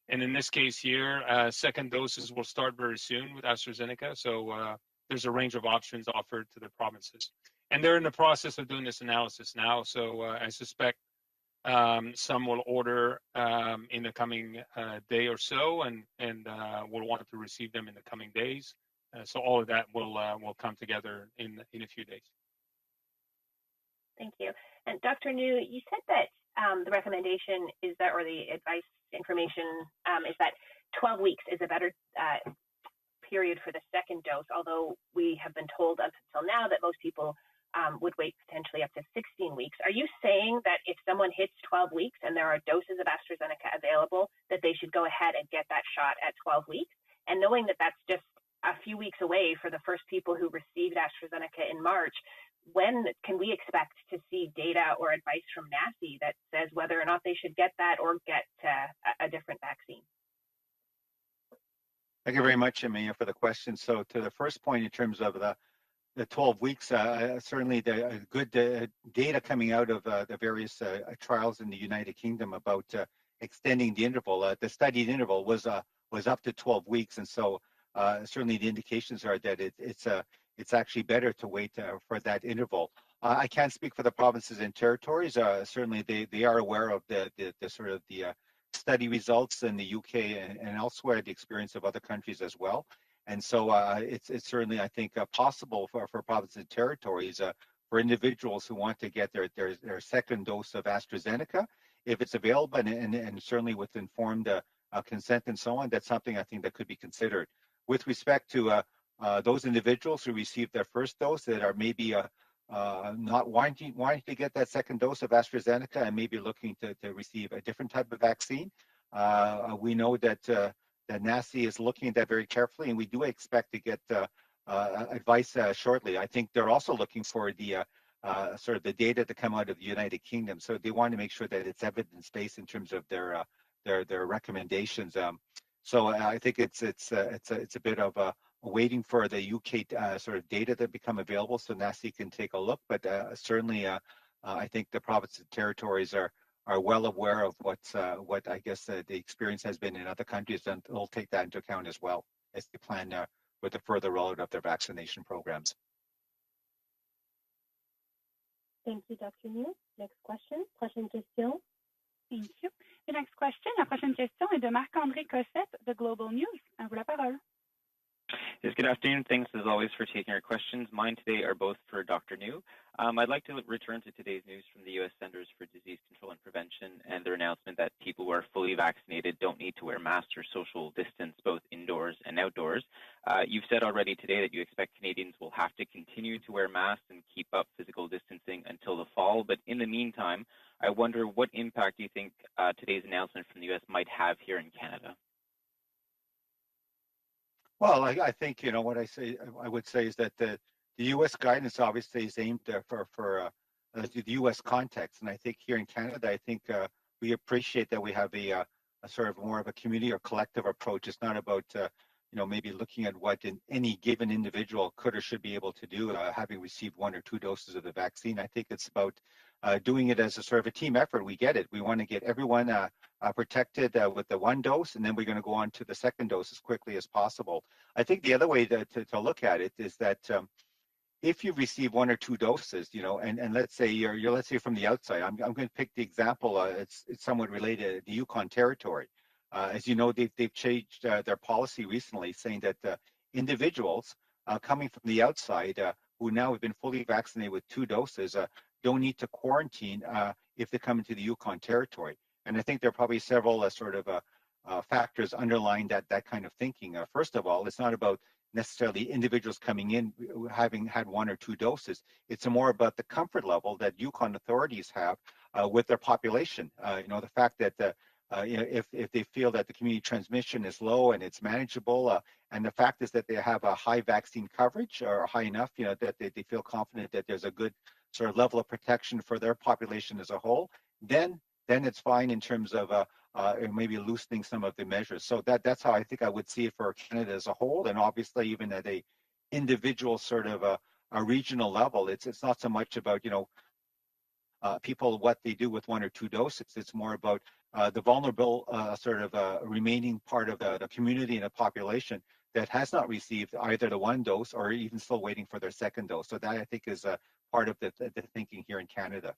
And in this case here, second doses will start very soon with AstraZeneca. So there's a range of options offered to the provinces. And they're in the process of doing this analysis now. So I suspect some will order in the coming day or so, and will want to receive them in the coming days. So all of that will come together in a few days. Thank you. And Dr. New, you said that the recommendation is that, or the advice information is that 12 weeks is a better period for the second dose, although we have been told up until now that most people would wait potentially up to 16 weeks. Are you saying that if someone hits 12 weeks and there are doses of AstraZeneca available, that they should go ahead and get that shot at 12 weeks? And knowing that that's just a few weeks away for the first people who received AstraZeneca in March, when can we expect to see data or advice from NACI that says whether or not they should get that or get a different vaccine? Thank you very much, Amaya, for the question. So to the first point in terms of the 12 weeks, certainly the good data coming out of the various trials in the United Kingdom about extending the interval. The studied interval was up to 12 weeks, and so certainly the indications are that it's actually better to wait for that interval. I can't speak for the provinces and territories. Certainly they are aware of the sort of the study results in the UK and elsewhere, the experience of other countries as well. And so it's certainly, I think, possible for provinces and territories, for individuals who want to get their second dose of AstraZeneca, if it's available, and certainly with informed consent and so on, that's something I think that could be considered. With respect to those individuals who received their first dose that are maybe not wanting to get that second dose of AstraZeneca and maybe looking to receive a different type of vaccine, we know that NACI is looking at that very carefully, and we do expect to get advice shortly. I think they're also looking for the sort of the data to come out of the United Kingdom, so they want to make sure that it's evidence-based in terms of their recommendations. So I think it's a bit of waiting for the UK sort of data to become available so NACI can take a look. But certainly, I think the provinces and territories are well aware of what I guess the experience has been in other countries, and they'll take that into account as well as they plan with the further rollout of their vaccination programs. Thank you, Dr. New. Next question. Prochaine question. Thank you. The next question, la prochaine question est de Marc-André Cossette de Global News. À vous la parole. Yes, good afternoon. Thanks as always for taking our questions. Mine today are both for Dr. New. I'd like to return to today's news from the U.S. Centers for Disease Control and Prevention and their announcement that people who are fully vaccinated don't need to wear masks or social distance both indoors and outdoors. You've said already today that you expect Canadians will have to continue to wear masks and keep up physical distancing until the fall. But in the meantime, I wonder what impact do you think today's announcement from the U.S. might have here in Canada? Well, I think, what I would say is that the U.S. guidance obviously is aimed for the U.S. context. And I think here in Canada, I think we appreciate that we have a sort of more of a community or collective approach. It's not about, maybe looking at what any given individual could or should be able to do, having received 1 or 2 doses of the vaccine. I think it's about doing it as a sort of a team effort. We get it. We want to get everyone protected with the 1 dose, and then we're going to go on to the second dose as quickly as possible. I think the other way to look at it is that if you receive 1 or 2 doses, and let's say you're from the outside. I'm going to pick the example. It's somewhat related to the Yukon Territory. As you know, they've changed their policy recently, saying that individuals coming from the outside who now have been fully vaccinated with 2 doses don't need to quarantine if they come into the Yukon Territory. And I think there are probably several factors underlying that kind of thinking. First of all, it's not about necessarily individuals coming in having had 1 or 2 doses. It's more about the comfort level that Yukon authorities have with their population. The fact that if they feel that the community transmission is low and it's manageable, and the fact is that they have a high vaccine coverage or high enough, that they feel confident that there's a good sort of level of protection for their population as a whole, then it's fine in terms of maybe loosening some of the measures. So that's how I think I would see it for Canada as a whole, and obviously even at a individual sort of a regional level, it's not so much about people what they do with 1 or 2 doses. It's more about the vulnerable remaining part of the community and the population that has not received either the one dose or even still waiting for their second dose. So that I think is a part of the thinking here in Canada.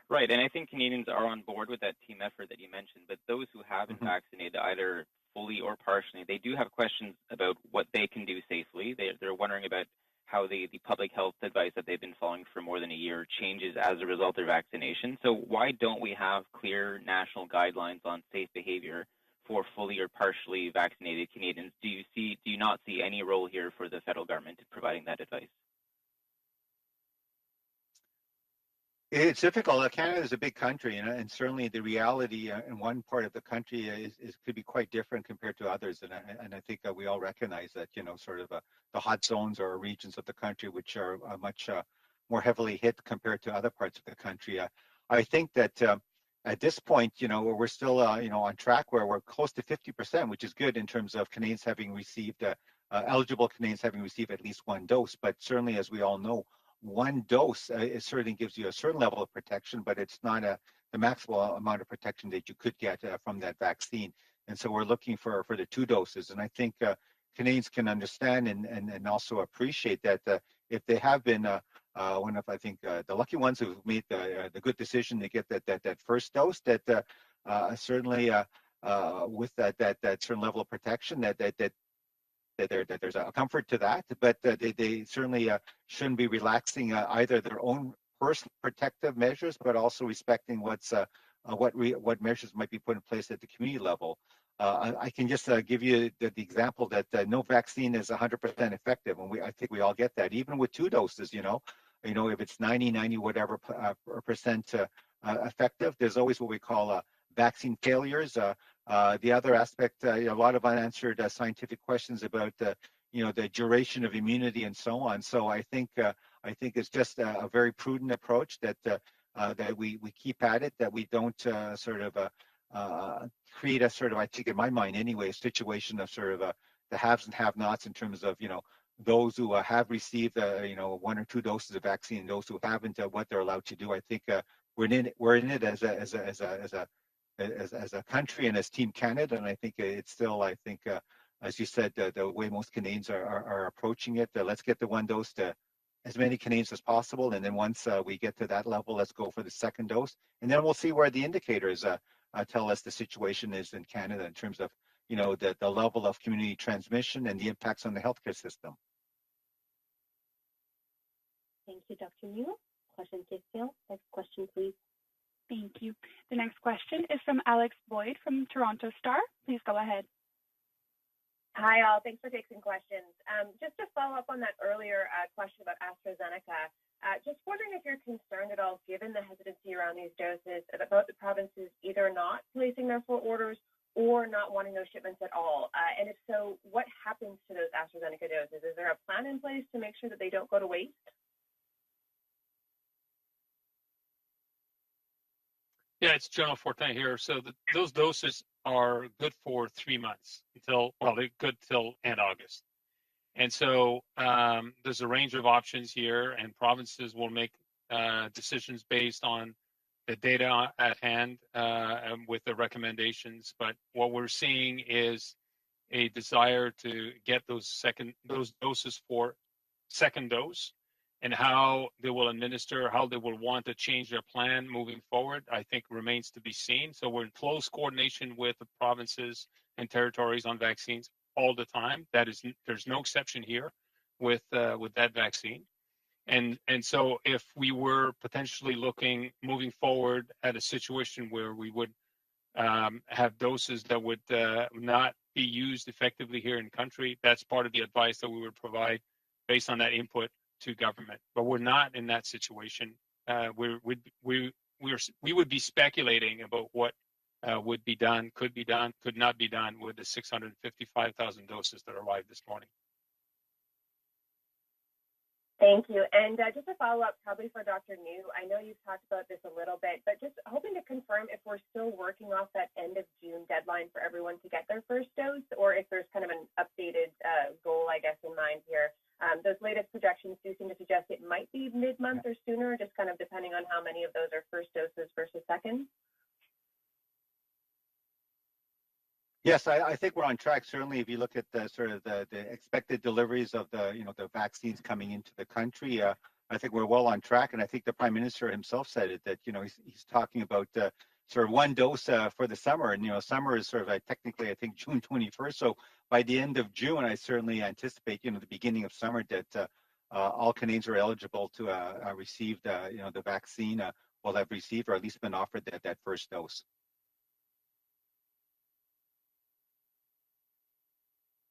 Right, and I think Canadians are on board with that team effort that you mentioned, but those who haven't vaccinated either fully or partially, they do have questions about what they can do safely. They're wondering about how the public health advice that they've been following for more than a year changes as a result of vaccination. So why don't we have clear national guidelines on safe behavior for fully or partially vaccinated Canadians? Do you not see any role here for the federal government in providing that advice? It's difficult. Canada is a big country, and certainly the reality in one part of the country could be quite different compared to others. And I think we all recognize that, sort of the hot zones or regions of the country which are much more heavily hit compared to other parts of the country. I think that at this point, we're still, on track where we're close to 50%, which is good in terms of Canadians having received, eligible Canadians having received at least one dose. But certainly, as we all know, one dose it certainly gives you a certain level of protection, but it's not the maximal amount of protection that you could get from that vaccine. And so we're looking for the 2 doses. And I think Canadians can understand and also appreciate that if they have been one of, I think, the lucky ones who've made the good decision to get that first dose, that certainly with that certain level of protection, that there's a comfort to that, but they certainly shouldn't be relaxing either their own personal protective measures, but also respecting what measures might be put in place at the community level. I can just give you the example that no vaccine is 100% effective, and I think we all get that. Even with 2 doses, if it's 90 whatever percent effective, there's always what we call vaccine failures. The other aspect, a lot of unanswered scientific questions about the duration of immunity and so on. So I think it's just a very prudent approach that we keep at it, that we don't sort of create a sort of, I think in my mind anyway, a situation of sort of the haves and have-nots in terms of those who have received 1 or 2 doses of vaccine and those who haven't, what they're allowed to do. I think we're in it as a country and as Team Canada, and I think it's still, as you said, the way most Canadians are approaching it. Let's get the 1 dose to as many Canadians as possible, and then once we get to that level, let's go for the second dose, and then we'll see where the indicators tell us the situation is in Canada in terms of the level of community transmission and the impacts on the healthcare system. Thank you, Dr. New. Prochaine question. Next question, please. Thank you. The next question is from Alex Boyd from Toronto Star. Please go ahead. Hi, all. Thanks for taking questions. Just to follow up on that earlier question about AstraZeneca, just wondering if you're concerned at all, given the hesitancy around these doses, about the provinces either not placing their full orders or not wanting those shipments at all. And if so, what happens to those AstraZeneca doses? Is there a plan in place to make sure that they don't go to waste? Yeah, it's General Fortin here. So those doses are good for 3 months they're good till end August. And so there's a range of options here, and provinces will make decisions based on the data at hand with the recommendations. But what we're seeing is a desire to get those doses for second dose, and how they will administer, how they will want to change their plan moving forward, I think remains to be seen. So we're in close coordination with the provinces and territories on vaccines all the time. There's no exception here with that vaccine. And so if we were potentially moving forward at a situation where we would have doses that would not be used effectively here in country, that's part of the advice that we would provide based on that input to government. But we're not in that situation. We would be speculating about what would be done, could not be done with the 655,000 doses that arrived this morning. Thank you. And just a follow-up, probably for Dr. New, I know you've talked about this a little bit, but just hoping to confirm if we're still working off that end of June deadline for everyone to get their first dose, or if there's kind of an updated goal, I guess, in mind here. Those latest projections do seem to suggest it might be mid-month or sooner, just kind of depending on how many of those are first doses versus second. Yes, I think we're on track. Certainly, if you look at the sort of the expected deliveries of the vaccines coming into the country, I think we're well on track. And I think the Prime Minister himself said it, that he's talking about sort of one dose for the summer, and summer is sort of technically I think June 21st. So by the end of June, I certainly anticipate the beginning of summer that all Canadians are eligible to receive the vaccine will have received or at least been offered that first dose.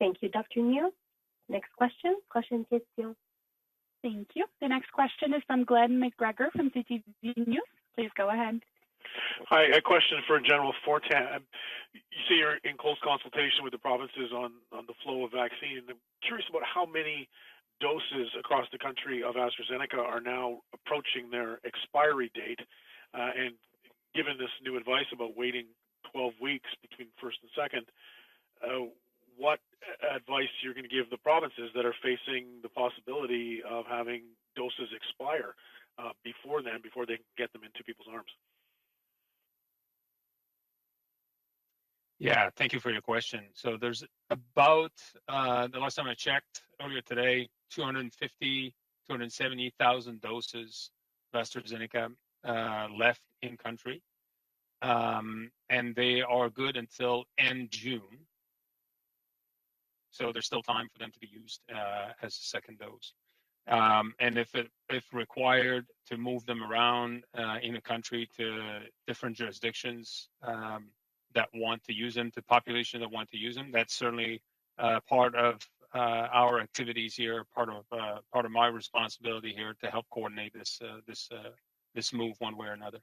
Thank you, Dr. New. Next question. Prochaine question. Thank you. The next question is from Glenn McGregor from CTV News. Please go ahead. Hi, a question for General Fortin. You say you're in close consultation with the provinces on the flow of vaccine. I'm curious about how many doses across the country of Astrazeneca are now approaching their expiry date, and given this new advice about waiting 12 weeks between first and second, what advice you're going to give the provinces that are facing the possibility of having doses expire before they can get them into people's arms? Yeah, thank you for your question. So there's about, the last time I checked earlier today, 270,000 doses of AstraZeneca left in country. And they are good until end June. So there's still time for them to be used as a second dose. And if required to move them around in a country to different jurisdictions that want to use them, to population that want to use them, that's certainly part of our activities here, part of my responsibility here to help coordinate this move one way or another.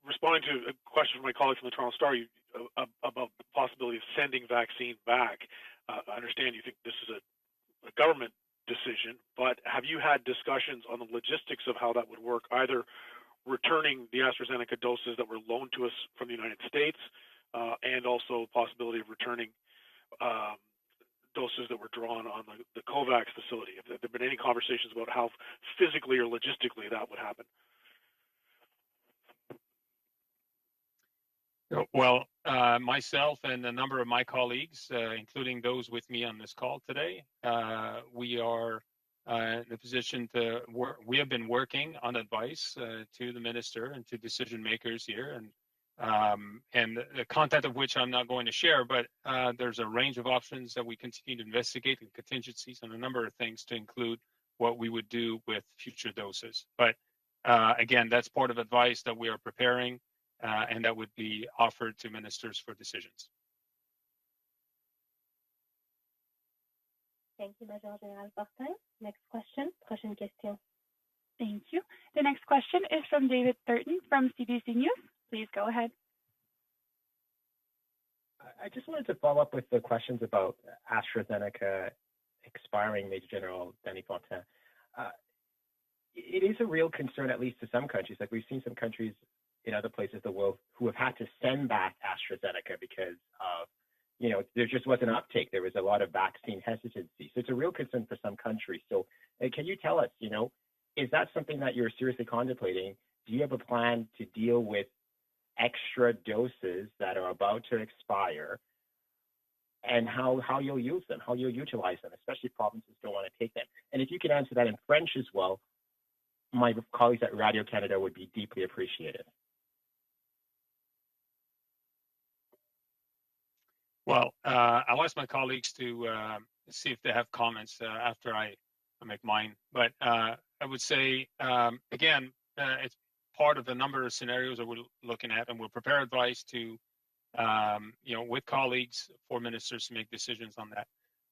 Responding to a question from my colleague from the Toronto Star about the possibility of sending vaccine back, I understand you think this is a government decision, but have you had discussions on the logistics of how that would work, either returning the AstraZeneca doses that were loaned to us from the United States and also the possibility of returning doses that were drawn on the COVAX facility? Have there been any conversations about how physically or logistically that would happen? Well, myself and a number of my colleagues, including those with me on this call today, we are in a position to work. We have been working on advice to the minister and to decision makers here, and the content of which I'm not going to share, but there's a range of options that we continue to investigate and contingencies and a number of things to include what we would do with future doses. But again, that's part of advice that we are preparing. And that would be offered to ministers for decisions. Thank you, Major General Fortin. Next question. Prochaine question. Thank you. The next question is from David Thurton from CBC News. Please go ahead. I just wanted to follow up with the questions about AstraZeneca expiring, Major General Danny Fortin. It is a real concern, at least to some countries. Like we've seen some countries in other places in the world who have had to send back AstraZeneca because of, there just wasn't uptake. There was a lot of vaccine hesitancy. So it's a real concern for some countries. So can you tell us, is that something that you're seriously contemplating? Do you have a plan to deal with extra doses that are about to expire and how you'll use them, how you'll utilize them, especially if provinces don't want to take them? And if you can answer that in French as well, my colleagues at Radio Canada would be deeply appreciated. Well, I'll ask my colleagues to see if they have comments after I make mine. But I would say, again, it's part of the number of scenarios that we're looking at, and we'll prepare advice to, with colleagues for ministers to make decisions on that.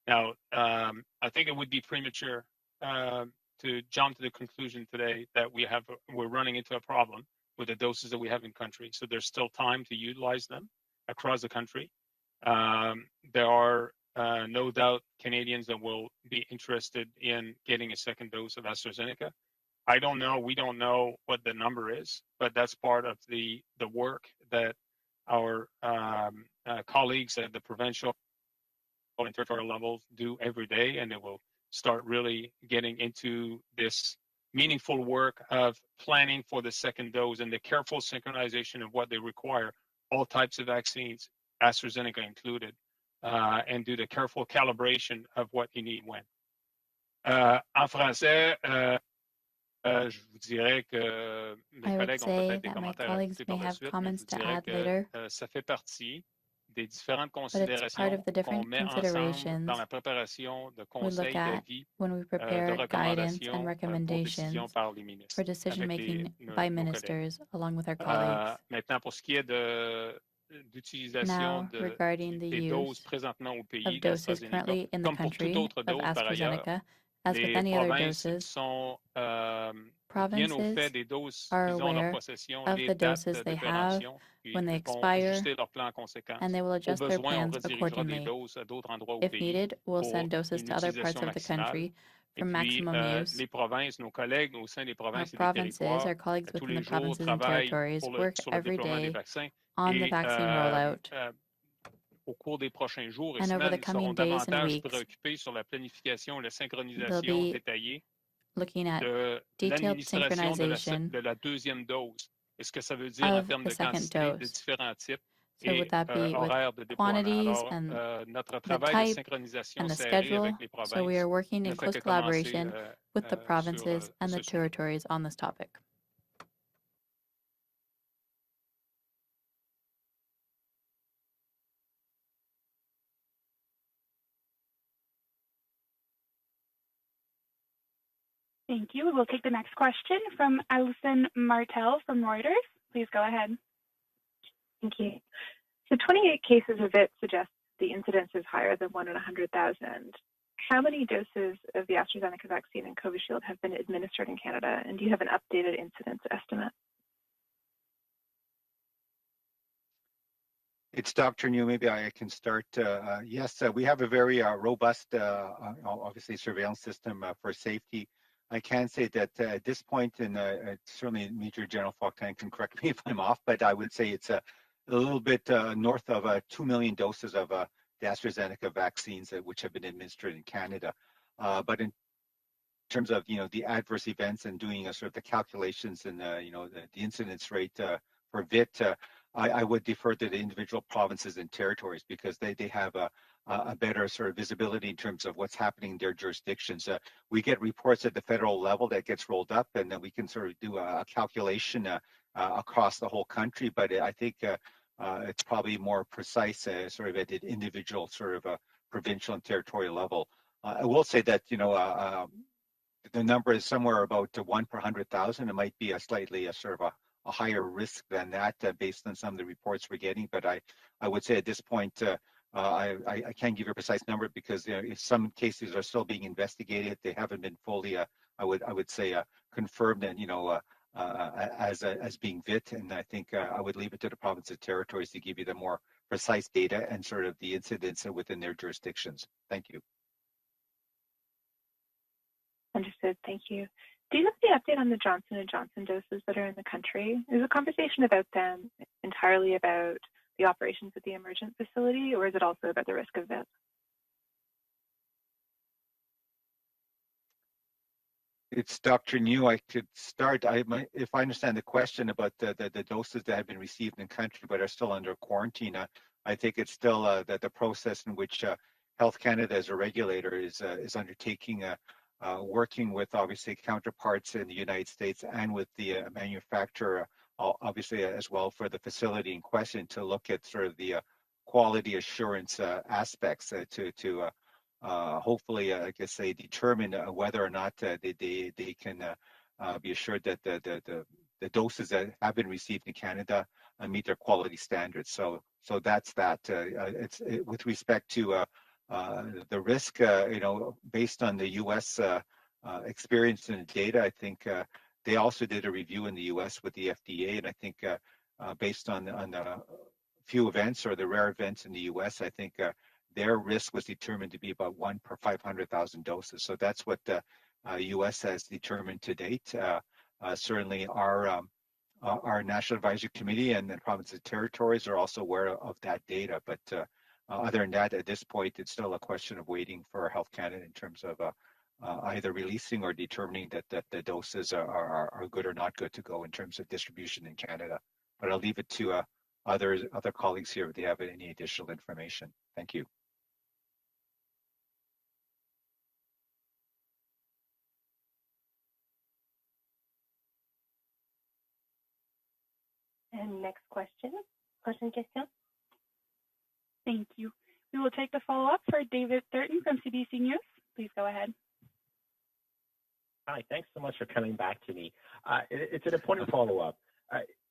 Now, I think it would be premature to jump to the conclusion today that we're running into a problem with the doses that we have in country. So there's still time to utilize them across the country. There are no doubt Canadians that will be interested in getting a second dose of AstraZeneca. I don't know, we don't know what the number is, but that's part of the work that our colleagues at the provincial and territorial levels do every day, and it will start really getting into this meaningful work of planning for the second dose and the careful synchronization of what they require all types of vaccines, AstraZeneca included, and do the careful calibration of what you need when. En français, je vous dirais que mes collègues ont peut-être des commentaires à ajouter par la suite, mais je vous dirais que ça fait partie des différentes considérations qu'on met ensemble dans la préparation de conseils, d'avis, de recommandations pour décision par les ministres, avec nos collègues. Maintenant, pour ce qui est d'utilisation des doses présentement au pays d'AstraZeneca, comme pour toute autre dose par ailleurs, les provinces sont bien au fait des doses qu'ils ont en leur possession, les dates de péremption, puis ils vont ajuster leur plan en conséquence. Au besoin, on redirigera des doses à d'autres endroits au pays pour une utilisation maximale. Et puis, les provinces, nos collègues au sein des provinces et des territoires, tous les jours travaillent sur le déploiement des vaccins. Et au cours des prochains jours et semaines, ils seront davantage préoccupés sur la planification et la synchronisation détaillée de l'administration de la deuxième dose. Et ce que ça veut dire en termes de quantité de différents types et horaires de déploiement. Alors, notre travail de synchronisation serré avec les provinces ne fait que commencer sur ce sujet. Thank you. We will take the next question from Alison Martel from Reuters. Please go ahead. Thank you. So 28 cases of it suggests the incidence is higher than 1 in 100,000. How many doses of the Astrazeneca vaccine and Covishield have been administered in Canada? And do you have an updated incidence estimate? It's Dr. New. Maybe I can start. Yes, we have a very robust, obviously, surveillance system for safety. I can say that at this point, and certainly Major General Fontaine can correct me if I'm off, but I would say it's a little bit north of 2 million doses of the AstraZeneca vaccines which have been administered in Canada. But in terms of the adverse events and doing sort of the calculations and the incidence rate for VIT, I would defer to the individual provinces and territories because they have a better sort of visibility in terms of what's happening in their jurisdictions. We get reports at the federal level that gets rolled up, and then we can sort of do a calculation across the whole country. But I think it's probably more precise, sort of at an individual sort of provincial and territorial level. I will say that the number is somewhere about 1 per 100,000. It might be a slightly sort of a higher risk than that based on some of the reports we're getting. But I would say at this point, I can't give you a precise number because if some cases are still being investigated, they haven't been fully, I would say, confirmed and as being VIT. And I think I would leave it to the provinces and territories to give you the more precise data and sort of the incidents within their jurisdictions. Thank you. Understood. Thank you. Do you have the update on the Johnson & Johnson doses that are in the country? Is the conversation about them entirely about the operations at the emergent facility, or is it also about the risk of VIT? It's Dr. New. I could start. If I understand the question about the doses that have been received in country but are still under quarantine, I think it's still the process in which Health Canada as a regulator is undertaking working with obviously counterparts in the United States and with the manufacturer, obviously as well for the facility in question to look at sort of the quality assurance aspects to hopefully, I guess, determine whether or not they can be assured that the doses that have been received in Canada meet their quality standards. So that's that. It's with respect to the risk, based on the U.S. experience and data, I think they also did a review in the U.S. with the FDA, and I think based on a few events or the rare events in the U.S., I think their risk was determined to be about 1 per 500,000 doses. So that's what the U.S. has determined to date. Certainly, our National Advisory Committee and the provinces and territories are also aware of that data, but other than that, at this point, it's still a question of waiting for Health Canada in terms of either releasing or determining that the doses are good or not good to go in terms of distribution in Canada. But I'll leave it to other colleagues here if they have any additional information. Thank you. And next question. Prochaine question. Thank you. We will take the follow-up for David Thurton from CBC News. Please go ahead. Hi, thanks so much for coming back to me. It's an important follow-up.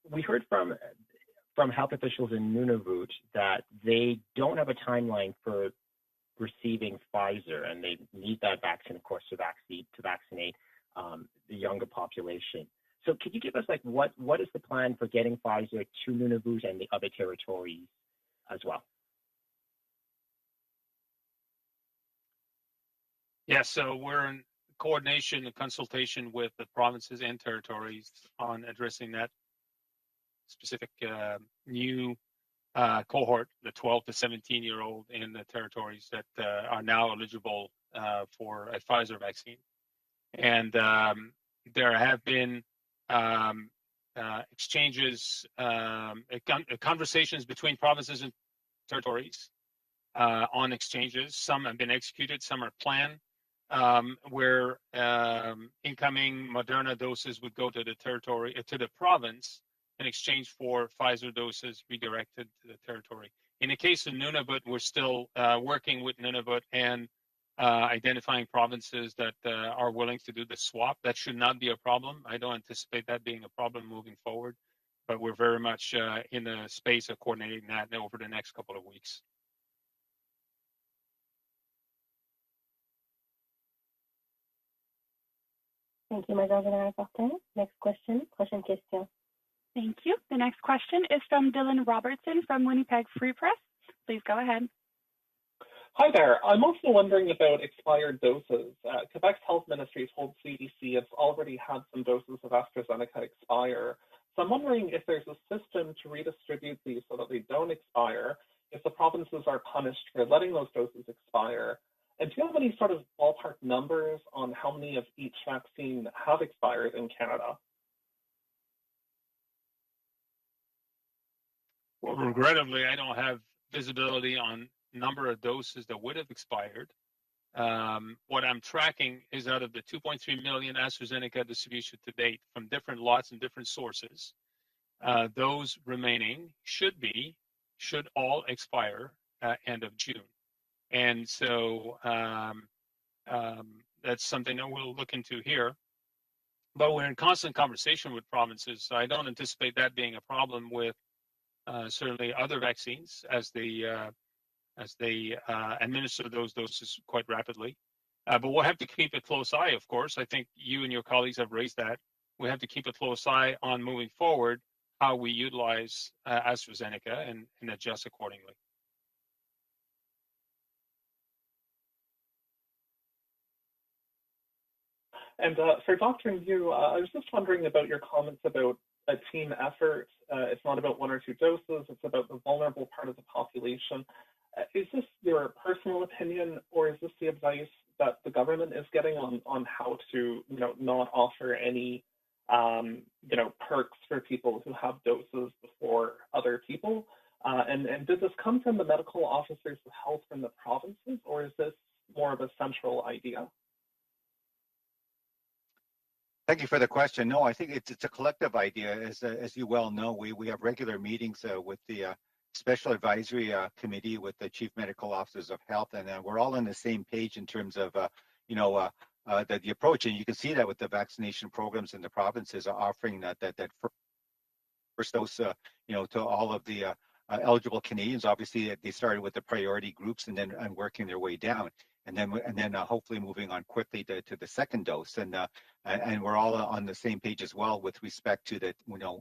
We heard from health officials in Nunavut that they don't have a timeline for receiving Pfizer, and they need that vaccine, of course, to vaccinate the younger population. So could you give us what is the plan for getting Pfizer to Nunavut and the other territories as well? Yeah, so we're in coordination and consultation with the provinces and territories on addressing that specific new cohort, the 12 to 17-year-old in the territories that are now eligible for a Pfizer vaccine. And there have been exchanges, conversations between provinces and territories on exchanges. Some have been executed, some are planned, where incoming Moderna doses would go to the territory, to the province, in exchange for Pfizer doses redirected to the territory. In the case of Nunavut, we're still working with Nunavut and identifying provinces that are willing to do the swap. That should not be a problem. I don't anticipate that being a problem moving forward, but we're very much in the space of coordinating that over the next couple of weeks. Thank you, Major General Fortin. Next question. Prochaine question. Thank you. The next question is from Dylan Robertson from Winnipeg Free Press. Please go ahead. Hi there. I'm also wondering about expired doses. Quebec's health ministry told CDC it's already had some doses of Astrazeneca expire. So I'm wondering if there's a system to redistribute these so that they don't expire, if the provinces are punished for letting those doses expire. And do you have any sort of ballpark numbers on how many of each vaccine have expired in Canada? Well, regrettably, I don't have visibility on number of doses that would have expired. What I'm tracking is out of the 2.3 million AstraZeneca distribution to date from different lots and different sources, those remaining should all expire end of June. And so that's something that we'll look into here. But we're in constant conversation with provinces, so I don't anticipate that being a problem with certainly other vaccines as they administer those doses quite rapidly. But we'll have to keep a close eye, of course. I think you and your colleagues have raised that. We have to keep a close eye on moving forward how we utilize AstraZeneca and adjust accordingly. And for Dr. New, I was just wondering about your comments about a team effort. It's not about one or two doses, it's about the vulnerable part of the population. Is this your personal opinion, or is this the advice that the government is getting on how to, not offer any, perks for people who have doses before other people? And did this come from the medical officers of health from the provinces, or is this more of a central idea? Thank you for the question. No, I think it's a collective idea. As you well know, we have regular meetings with the Special Advisory Committee with the Chief Medical Officers of Health, and we're all on the same page in terms of the approach. And you can see that with the vaccination programs in the provinces are offering that first dose, to all of the eligible Canadians. Obviously, they started with the priority groups and then working their way down. And then hopefully moving on quickly to the second dose, and we're all on the same page as well with respect to that.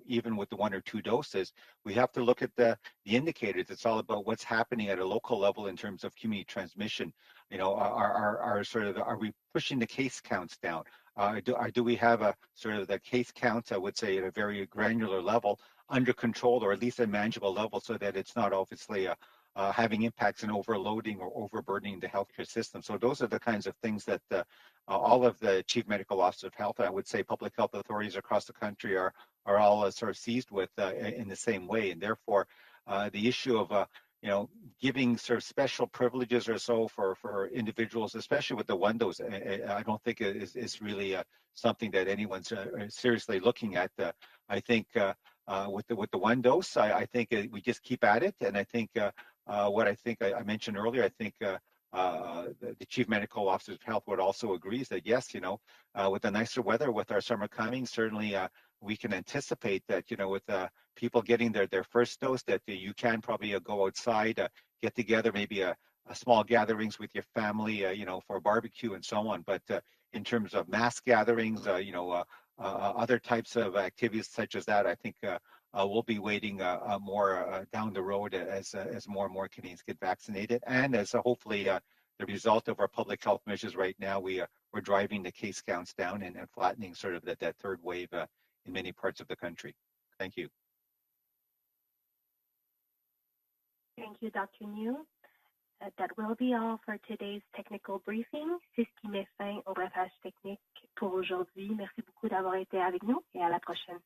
Even with the one or two doses, we have to look at the indicators. It's all about what's happening at a local level in terms of community transmission. Are we pushing the case counts down? Do we have a sort of the case counts, I would say, at a very granular level under control, or at least a manageable level, so that it's not obviously having impacts and overloading or overburdening the healthcare system. So those are the kinds of things that all of the chief medical officers of health, I would say public health authorities across the country are all sort of seized with in the same way. And therefore, the issue of giving sort of special privileges or so for individuals, especially with the one dose, I don't think is really something that anyone's seriously looking at. I think with the one dose, I think we just keep at it, and I think what I mentioned earlier, I think the chief medical officer of health would also agree is that yes, with the nicer weather, with our summer coming, certainly we can anticipate that with people getting their first dose, that you can probably go outside, get together, maybe a small gatherings with your family, for a barbecue and so on. But in terms of mass gatherings, other types of activities such as that, I think we'll be waiting more down the road as more and more Canadians get vaccinated, and as hopefully the result of our public health measures right now, we're driving the case counts down and flattening sort of that third wave in many parts of the country. Thank you. Thank you, Dr. New. That will be all for today's technical briefing. C'est ce qui met fin au briefage technique pour aujourd'hui. Merci beaucoup d'avoir été avec nous et à la prochaine.